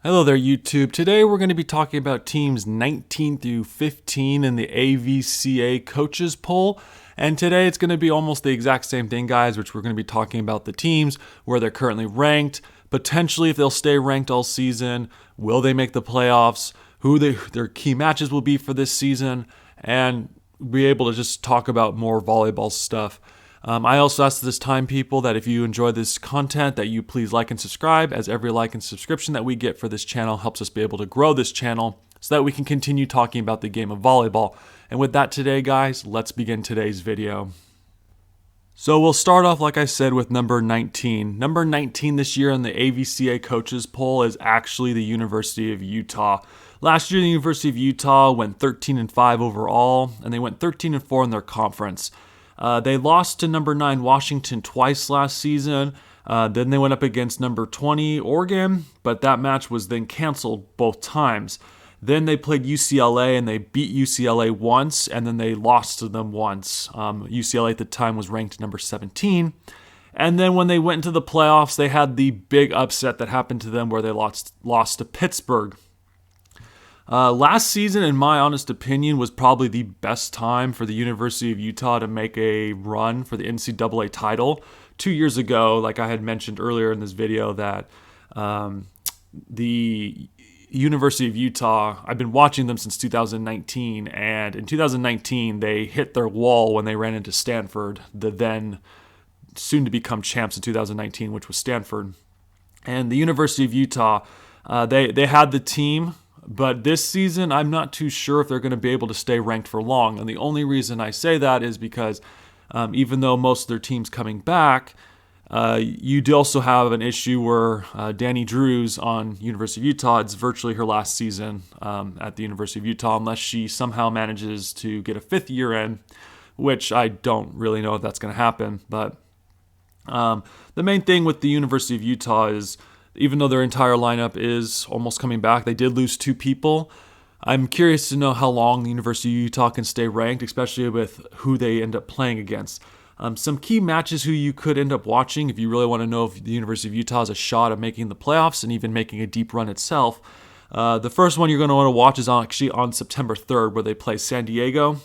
Hello there, YouTube. Today we're going to be talking about teams 19 through 15 in the AVCA coaches poll. And today it's going to be almost the exact same thing, guys, which we're going to be talking about the teams, where they're currently ranked, potentially if they'll stay ranked all season, will they make the playoffs, their key matches will be for this season, and be able to just talk about more volleyball stuff. I also ask this time, people, that if you enjoy this content, that you please like and subscribe, as every like and subscription that we get for this channel helps us be able to grow this channel so that we can continue talking about the game of volleyball. And with that today, guys, let's begin today's video. So we'll start off, like I said, with number 19. Number 19 this year in the AVCA coaches poll is actually the University of Utah. Last year, the University of Utah went 13-5 overall, and they went 13-4 in their conference. They lost to number 9 Washington twice last season. Then they went up against number 20 Oregon, but that match was then canceled both times. Then they played UCLA and they beat UCLA once, and then they lost to them once. UCLA at the time was ranked number 17. And then when they went into the playoffs, they had the big upset that happened to them where they lost to Pittsburgh. Last season, in my honest opinion, was probably the best time for the University of Utah to make a run for the NCAA title. 2 years ago, like I had mentioned earlier in this video, that the University of Utah, I've been watching them since 2019, and in 2019, they hit their wall when they ran into Stanford, the then soon-to-become champs in 2019, which was Stanford. And the University of Utah, they had the team. But this season, I'm not too sure if they're going to be able to stay ranked for long. And the only reason I say that is because even though most of their team's coming back, you do also have an issue where Danny Drews on University of Utah, it's virtually her last season at the University of Utah, unless she somehow manages to get a fifth year in, which I don't really know if that's going to happen. But the main thing with the University of Utah is, even though their entire lineup is almost coming back, they did lose 2 people. I'm curious to know how long the University of Utah can stay ranked, especially with who they end up playing against. Some key matches who you could end up watching if you really want to know if the University of Utah has a shot at making the playoffs and even making a deep run itself. The first one you're going to want to watch is actually on September 3rd, where they play San Diego.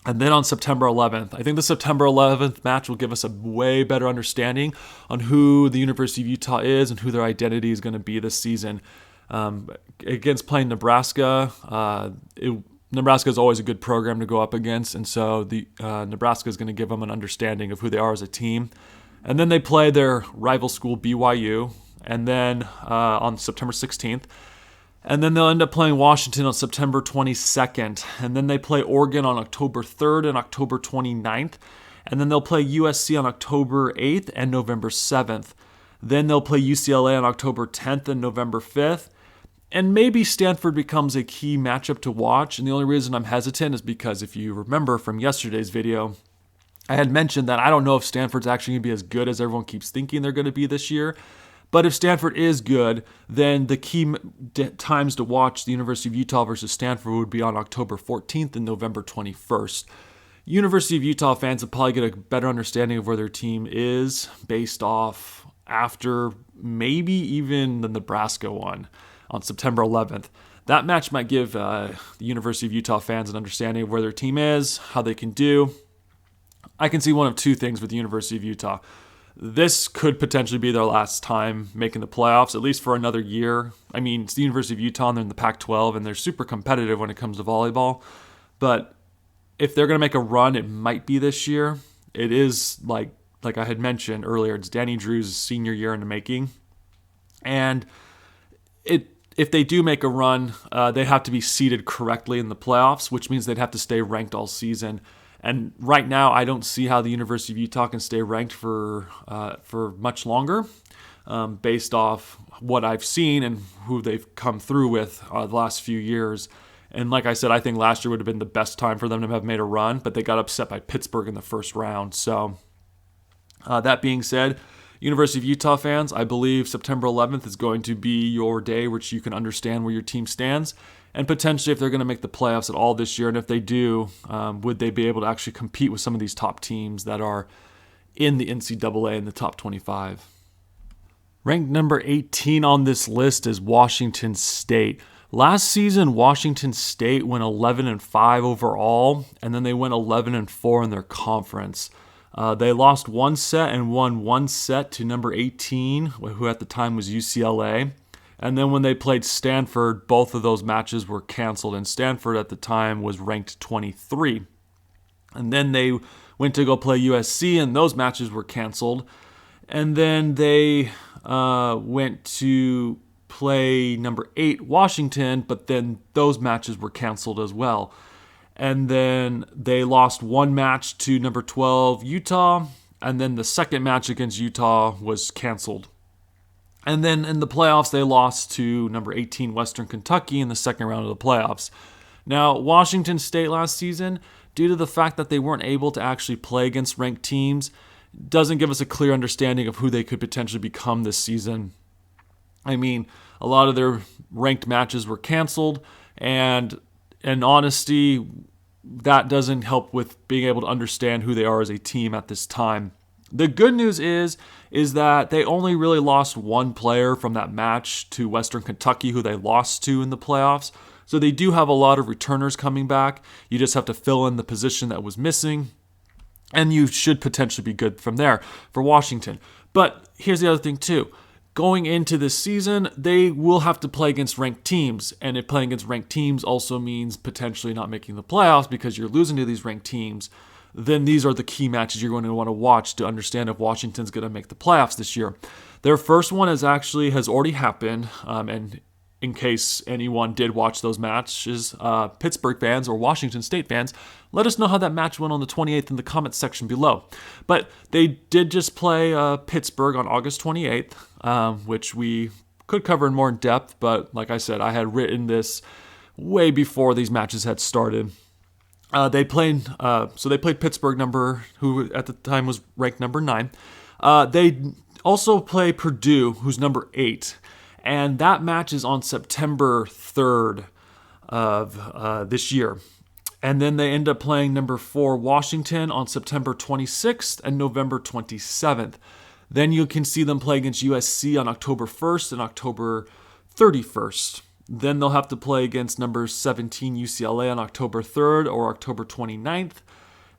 And then on September 11th, I think the September 11th match will give us a way better understanding on who the University of Utah is and who their identity is going to be this season. Against playing Nebraska, Nebraska is always a good program to go up against, and so Nebraska is going to give them an understanding of who they are as a team. And then they play their rival school, BYU, and then on September 16th. And then they'll end up playing Washington on September 22nd. And then they play Oregon on October 3rd and October 29th. And then they'll play USC on October 8th and November 7th. Then they'll play UCLA on October 10th and November 5th. And maybe Stanford becomes a key matchup to watch. And the only reason I'm hesitant is because if you remember from yesterday's video, I had mentioned that I don't know if Stanford's actually going to be as good as everyone keeps thinking they're going to be this year. But if Stanford is good, then the key times to watch the University of Utah versus Stanford would be on October 14th and November 21st. University of Utah fans will probably get a better understanding of where their team is based off after maybe even the Nebraska one on September 11th. That match might give the University of Utah fans an understanding of where their team is, how they can do. I can see one of 2 things with the University of Utah. This could potentially be their last time making the playoffs, at least for another year. I mean, it's the University of Utah, and they're in the Pac-12, and they're super competitive when it comes to volleyball. But if they're going to make a run, it might be this year. It is, like I had mentioned earlier, it's Danny Drews' senior year in the making. And if they do make a run, they have to be seeded correctly in the playoffs, which means they'd have to stay ranked all season. And right now, I don't see how the University of Utah can stay ranked for much longer, based off what I've seen and who they've come through with the last few years. And like I said, I think last year would have been the best time for them to have made a run, but they got upset by Pittsburgh in the first round. So that being said, University of Utah fans, I believe September 11th is going to be your day which you can understand where your team stands. And potentially if they're going to make the playoffs at all this year, and if they do, would they be able to actually compete with some of these top teams that are in the NCAA in the top 25? Ranked number 18 on this list is Washington State. Last season, Washington State went 11-5 overall, and then they went 11-4 in their conference. They lost one set and won one set to number 18, who at the time was UCLA. And then when they played Stanford, both of those matches were canceled, and Stanford at the time was ranked 23. And then they went to go play USC, and those matches were canceled. And then they went to play number 8 Washington, but then those matches were canceled as well. And then they lost one match to number 12 Utah, and then the second match against Utah was canceled. And then in the playoffs, they lost to number 18 Western Kentucky in the second round of the playoffs. Now, Washington State last season, due to the fact that they weren't able to actually play against ranked teams, doesn't give us a clear understanding of who they could potentially become this season. I mean, a lot of their ranked matches were canceled, and in honesty, that doesn't help with being able to understand who they are as a team at this time. The good news is that they only really lost one player from that match to Western Kentucky, who they lost to in the playoffs. So they do have a lot of returners coming back. You just have to fill in the position that was missing, and you should potentially be good from there for Washington. But here's the other thing too. Going into this season, they will have to play against ranked teams. And if playing against ranked teams also means potentially not making the playoffs because you're losing to these ranked teams, then these are the key matches you're going to want to watch to understand if Washington's going to make the playoffs this year. Their first one has already happened, and in case anyone did watch those matches, Pittsburgh fans or Washington State fans, let us know how that match went on the 28th in the comments section below. But they did just play Pittsburgh on August 28th, which we could cover in more in depth, but like I said, I had written this way before these matches had started. They played Pittsburgh, who at the time was ranked number 9. They also play Purdue, who's number 8. And that match is on September 3rd of this year. And then they end up playing number 4 Washington on September 26th and November 27th. Then you can see them play against USC on October 1st and October 31st. Then they'll have to play against number 17 UCLA on October 3rd or October 29th.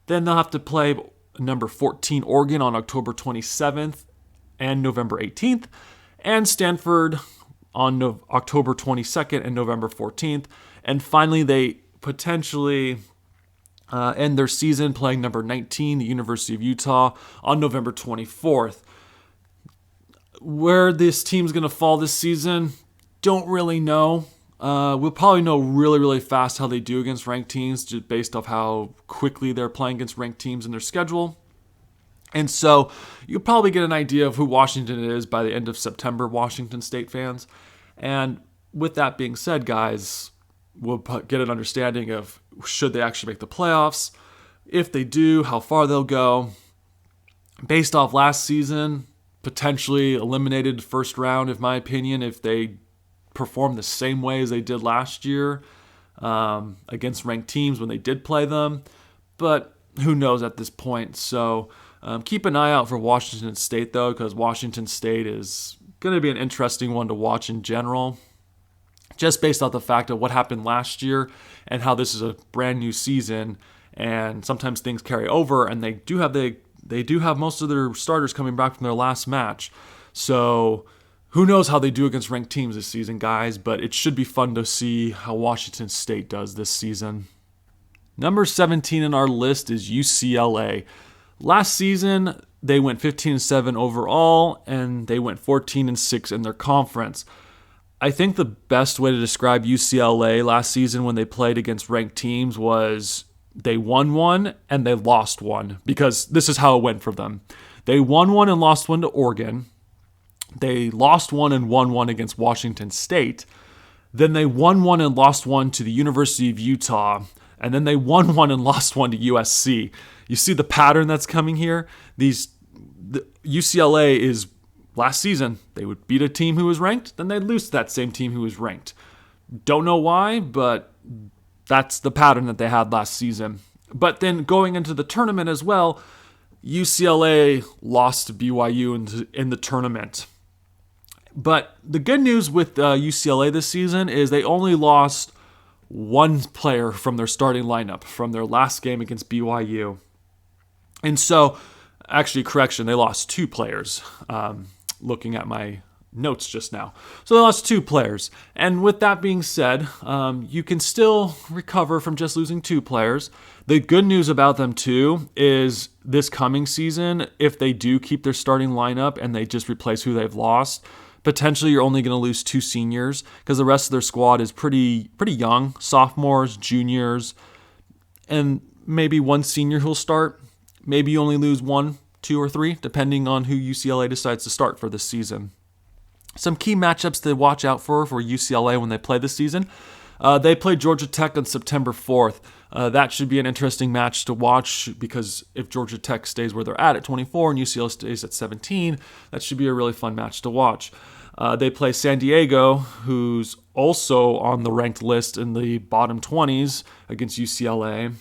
Then they'll have to play number 14 Oregon on October 27th and November 18th. And Stanford on October 22nd and November 14th. And finally, they potentially end their season playing number 19, the University of Utah, on November 24th. Where this team's going to fall this season, don't really know. We'll probably know really, really fast how they do against ranked teams, just based off how quickly they're playing against ranked teams in their schedule. And so you'll probably get an idea of who Washington is by the end of September, Washington State fans. And with that being said, guys, we'll get an understanding of should they actually make the playoffs. If they do, how far they'll go. Based off last season, potentially eliminated first round, in my opinion, if they perform the same way as they did last year against ranked teams when they did play them. But who knows at this point. So keep an eye out for Washington State, though, because Washington State is going to be an interesting one to watch in general, just based off the fact of what happened last year and how this is a brand new season, and sometimes things carry over, and they do have most of their starters coming back from their last match. So who knows how they do against ranked teams this season, guys, but it should be fun to see how Washington State does this season. Number 17 in our list is UCLA. Last season, they went 15-7 overall, and they went 14-6 in their conference. I think the best way to describe UCLA last season when they played against ranked teams was they won one and they lost one, because this is how it went for them. They won one and lost one to Oregon. They lost one and won one against Washington State. Then they won one and lost one to the University of Utah. And then they won one and lost one to USC. You see the pattern that's coming here? The UCLA is, last season, they would beat a team who was ranked, then they'd lose to that same team who was ranked. Don't know why, but that's the pattern that they had last season. But then going into the tournament as well, UCLA lost to BYU in the tournament. But the good news with UCLA this season is they only lost one player from their starting lineup from their last game against BYU. And so, actually, correction, they lost two players, looking at my notes just now. So they lost two players. And with that being said, you can still recover from just losing two players. The good news about them, too, is this coming season, if they do keep their starting lineup and they just replace who they've lost, potentially you're only going to lose two seniors because the rest of their squad is pretty young, sophomores, juniors, and maybe one senior who'll start. Maybe you only lose one, two, or three, depending on who UCLA decides to start for this season. Some key matchups to watch out for UCLA when they play this season. They play Georgia Tech on September 4th. That should be an interesting match to watch because if Georgia Tech stays where they're at 24 and UCLA stays at 17, that should be a really fun match to watch. They play San Diego, who's also on the ranked list in the bottom 20s against UCLA.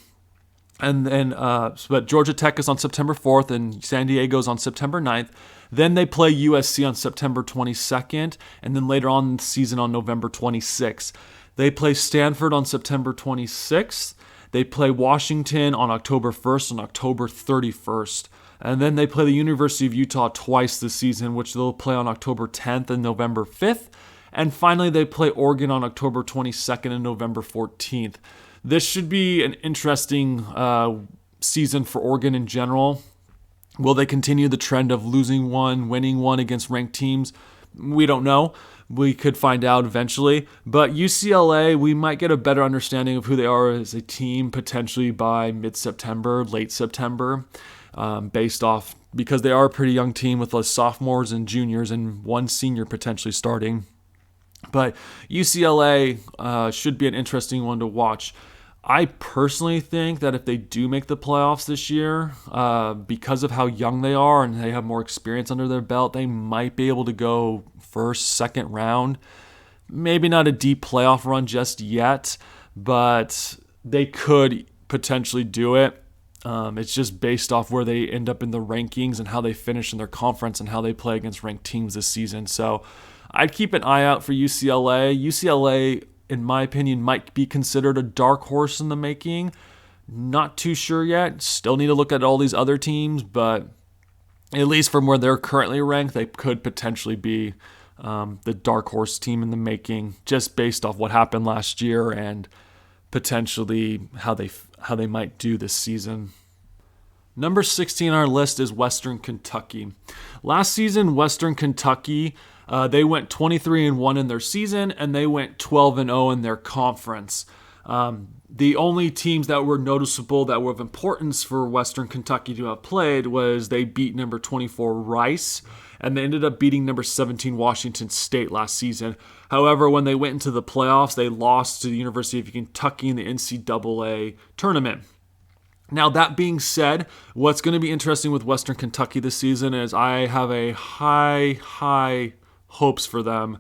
And then, but Georgia Tech is on September 4th and San Diego's on September 9th. Then they play USC on September 22nd, and then later on in the season on November 26th. They play Stanford on September 26th. They play Washington on October 1st and October 31st. And then they play the University of Utah twice this season, which they'll play on October 10th and November 5th. And finally, they play Oregon on October 22nd and November 14th. This should be an interesting season for Oregon in general. Will they continue the trend of losing one, winning one against ranked teams? We don't know. We could find out eventually. But UCLA, we might get a better understanding of who they are as a team potentially by mid-September, late September, because they are a pretty young team with sophomores and juniors and one senior potentially starting. But UCLA should be an interesting one to watch. I personally think that if they do make the playoffs this year, because of how young they are and they have more experience under their belt, they might be able to go first, second round. Maybe not a deep playoff run just yet, but they could potentially do it. It's just based off where they end up in the rankings and how they finish in their conference and how they play against ranked teams this season. So I'd keep an eye out for UCLA. UCLA, in my opinion, might be considered a dark horse in the making. Not too sure yet. Still need to look at all these other teams, but at least from where they're currently ranked, they could potentially be the dark horse team in the making, just based off what happened last year and potentially how they might do this season. Number 16 on our list is Western Kentucky. Last season, Western Kentucky, they went 23-1 in their season, and they went 12-0 in their conference. The only teams that were noticeable that were of importance for Western Kentucky to have played was they beat number 24 Rice, and they ended up beating number 17 Washington State last season. However, when they went into the playoffs, they lost to the University of Kentucky in the NCAA tournament. Now, that being said, what's going to be interesting with Western Kentucky this season is I have a high hopes for them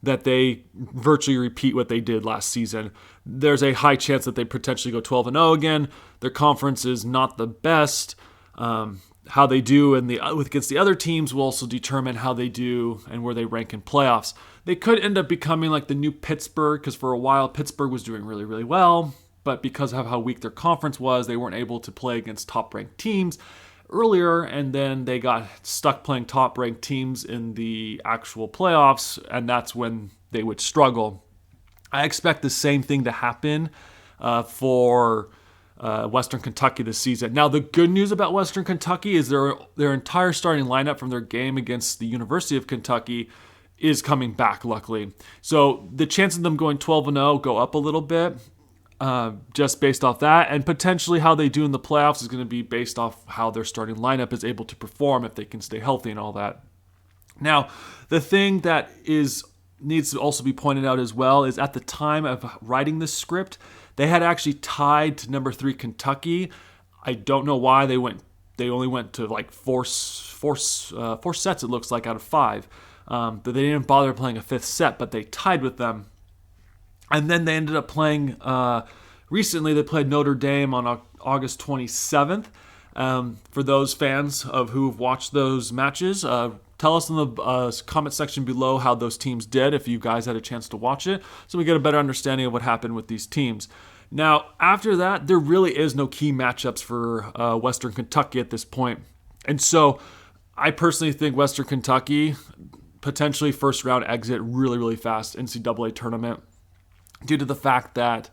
that they virtually repeat what they did last season. There's a high chance that they potentially go 12-0 again. Their conference is not the best. How they do against the other teams will also determine how they do and where they rank in playoffs. They could end up becoming like the new Pittsburgh, because for a while Pittsburgh was doing really, really well. But because of how weak their conference was, they weren't able to play against top-ranked teams earlier, and then they got stuck playing top-ranked teams in the actual playoffs, and that's when they would struggle. I expect the same thing to happen for Western Kentucky this season. Now, the good news about Western Kentucky is their entire starting lineup from their game against the University of Kentucky is coming back, luckily. So the chance of them going 12-0 go up a little bit. Just based off that, and potentially how they do in the playoffs is going to be based off how their starting lineup is able to perform if they can stay healthy and all that. Now, the thing that needs to also be pointed out as well is at the time of writing this script, they had actually tied to number 3 Kentucky. I don't know why they only went to like four sets, it looks like, out of 5. But they didn't bother playing a 5th set, but they tied with them. And then they ended up playing, recently they played Notre Dame on August 27th. For those fans of who have watched those matches, tell us in the comment section below how those teams did if you guys had a chance to watch it, so we get a better understanding of what happened with these teams. Now, after that, there really is no key matchups for Western Kentucky at this point. And so I personally think Western Kentucky, potentially first round exit really, really fast NCAA tournament due to the fact that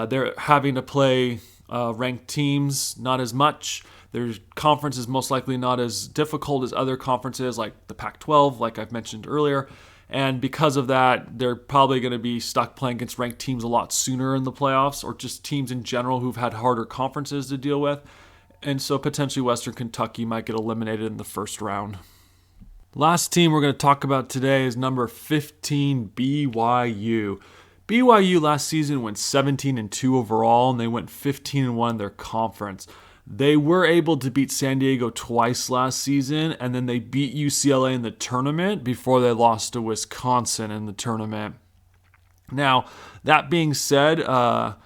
they're having to play ranked teams not as much. Their conference is most likely not as difficult as other conferences like the Pac-12, like I've mentioned earlier. And because of that, they're probably going to be stuck playing against ranked teams a lot sooner in the playoffs, or just teams in general who've had harder conferences to deal with. And so potentially Western Kentucky might get eliminated in the first round. Last team we're going to talk about today is number 15, BYU. BYU last season went 17-2 overall, and they went 15-1 in their conference. They were able to beat San Diego twice last season, and then they beat UCLA in the tournament before they lost to Wisconsin in the tournament. Now, that being said, I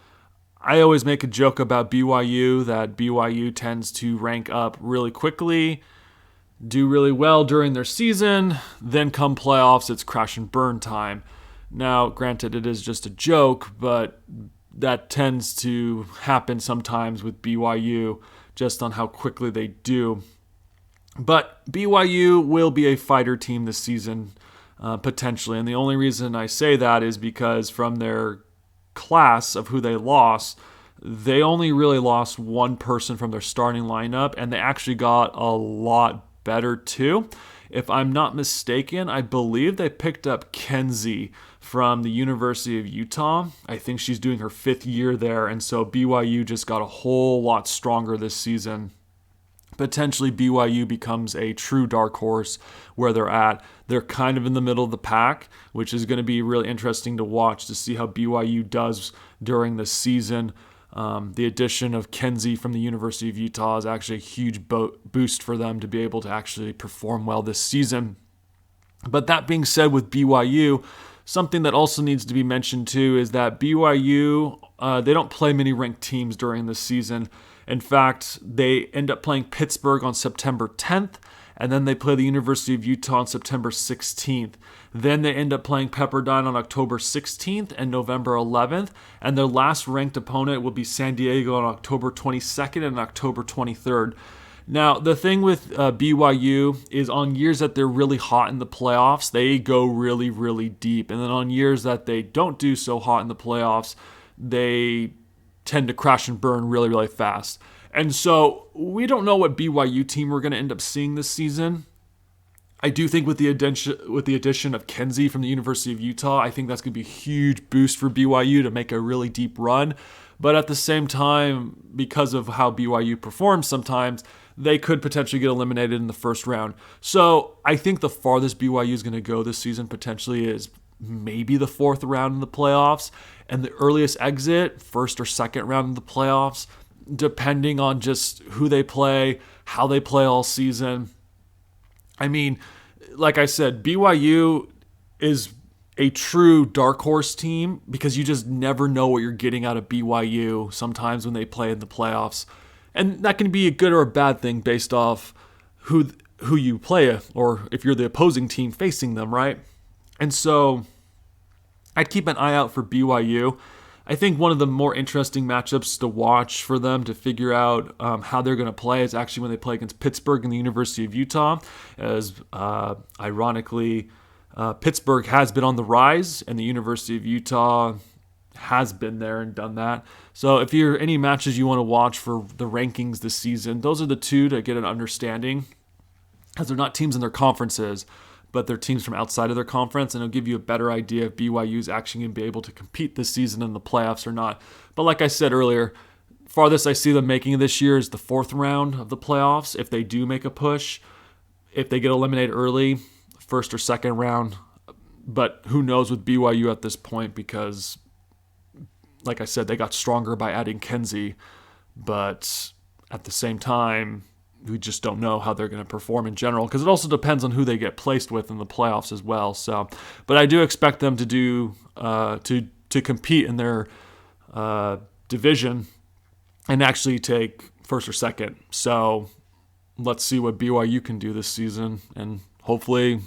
always make a joke about BYU, that BYU tends to rank up really quickly, do really well during their season, then come playoffs, it's crash and burn time. Now, granted, it is just a joke, but that tends to happen sometimes with BYU, just on how quickly they do. But BYU will be a fighter team this season, potentially. And the only reason I say that is because from their class of who they lost, they only really lost one person from their starting lineup, and they actually got a lot better too. If I'm not mistaken, I believe they picked up Kenzie from the University of Utah. I think she's doing her 5th year there, and so BYU just got a whole lot stronger this season. Potentially BYU becomes a true dark horse where they're at. They're kind of in the middle of the pack, which is going to be really interesting to watch to see how BYU does during the season. The addition of Kenzie from the University of Utah is actually a huge boost for them to be able to actually perform well this season. But that being said, with BYU, something that also needs to be mentioned too is that BYU, they don't play many ranked teams during the season. In fact, they end up playing Pittsburgh on September 10th, and then they play the University of Utah on September 16th. Then they end up playing Pepperdine on October 16th and November 11th, and their last ranked opponent will be San Diego on October 22nd and October 23rd. Now, the thing with BYU is on years that they're really hot in the playoffs, they go really, really deep. And then on years that they don't do so hot in the playoffs, they tend to crash and burn really, really fast. And so we don't know what BYU team we're going to end up seeing this season. I do think with the addition of Kenzie from the University of Utah, I think that's going to be a huge boost for BYU to make a really deep run. But at the same time, because of how BYU performs sometimes, they could potentially get eliminated in the first round. So I think the farthest BYU is going to go this season potentially is maybe the 4th round in the playoffs, and the earliest exit, 1st or 2nd round in the playoffs, depending on just who they play, how they play all season. I mean, like I said, BYU is a true dark horse team because you just never know what you're getting out of BYU sometimes when they play in the playoffs. And that can be a good or a bad thing based off who you play, or if you're the opposing team facing them, right? And so I'd keep an eye out for BYU. I think one of the more interesting matchups to watch for them to figure out how they're going to play is actually when they play against Pittsburgh and the University of Utah. As ironically, Pittsburgh has been on the rise, and the University of Utah has been there and done that. So if you're any matches you want to watch for the rankings this season, those are the two to get an understanding, as they're not teams in their conferences, but they're teams from outside of their conference, and it'll give you a better idea if BYU's actually going to be able to compete this season in the playoffs or not. But like I said earlier, farthest I see them making this year is the 4th round of the playoffs, if they do make a push. If they get eliminated early, 1st or 2nd round. But who knows with BYU at this point, because like I said, they got stronger by adding Kenzie, but at the same time, we just don't know how they're going to perform in general, because it also depends on who they get placed with in the playoffs as well. So, but I do expect them to do to compete in their division and actually take 1st or 2nd. So let's see what BYU can do this season, and hopefully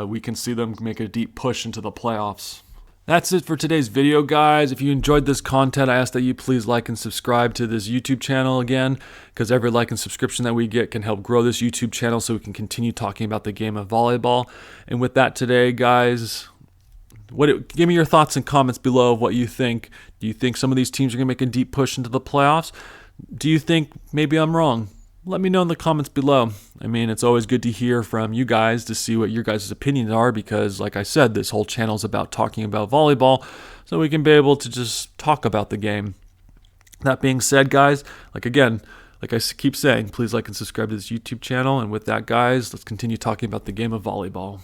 we can see them make a deep push into the playoffs. That's it for today's video, guys. If you enjoyed this content, I ask that you please like and subscribe to this YouTube channel again, because every like and subscription that we get can help grow this YouTube channel so we can continue talking about the game of volleyball. And with that today, guys, give me your thoughts and comments below of what you think. Do you think some of these teams are going to make a deep push into the playoffs? Do you think maybe I'm wrong? Let me know in the comments below. I mean, it's always good to hear from you guys to see what your guys' opinions are, because like I said, this whole channel is about talking about volleyball, so we can be able to just talk about the game. That being said, guys, like I keep saying, please like and subscribe to this YouTube channel. And with that, guys, let's continue talking about the game of volleyball.